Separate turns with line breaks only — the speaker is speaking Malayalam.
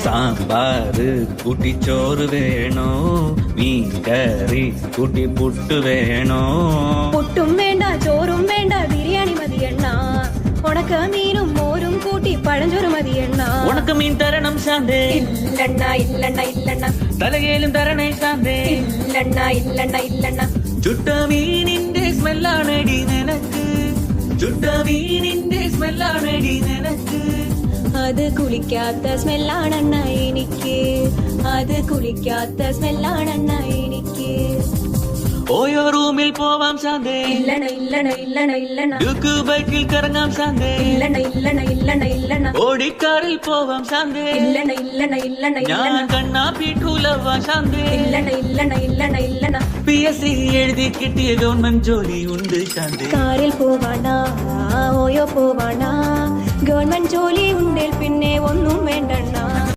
സാമ്പാറ് കൂട്ടി ചോറ് വേണോ മീൻ കറി കൂട്ടി പുട്ട് വേണോ
പുട്ടും വേണ്ട ചോറും വേണ്ട ബിരിയാണി മതിയെണ്ണ ഉണക്ക മീനും മോരും കൂട്ടി പഴഞ്ചോറ് മതിയെണ്ണ
ഉണക്ക മീൻ തരണം ശാന്തേ
ഇല്ലണ്ണ ഇല്ലണ്ണ ഇല്ലണ്ണ
തലകേലും തരണേ ശാന്തേ
ഇല്ലണ്ണ ഇല്ലണ്ണ ഇല്ലണ്ണ
ചുട്ട മീനിന്റെ സ്മെല്ലാണടി നിനക്ക് ചുട്ട മീനിന്റെ സ്മെല്ലാണടി നിനക്ക്
അത് കുളിക്കാത്ത സ്മെല്ലാണെണ്ണ എനിക്ക് അത് കുളിക്കാത്ത സ്മെല്ലാണെണ്ണ എനിക്ക്
ഓയോ റൂമിൽ പോവാം ശാന്തേ
ഇല്ലണ ഇല്ലണ ഇല്ലണ ഇല്ലണ
ഡ്യൂക്ക് ബൈക്കിൽ കറങ്ങാം ശാന്തേ
ഇല്ലണ ഇല്ലണ ഇല്ലണ ഇല്ലണ
ഓടിക്കാറിൽ പോവാം ശാന്തേ
ഇല്ലണ ഇല്ലണ ഇല്ലണ
ഞാൻ
ഇല്ലണ
കണ്ണാ പീഠൂലവാ ശാന്തേ
ഇല്ലണ ഇല്ലണ ഇല്ലണ ഇല്ലണ
PSC എഴുതി കിട്ടിയ ഗവൺമെന്റ് ജോലി ഉണ്ട് ശാന്തേ
കാറിൽ പോവാണ ഓയോ പോവാണ ഗവൺമെന്റ് ജോലി ഉണ്ടേൽ പിന്നെ ഒന്നും വേണ്ടണ്ണ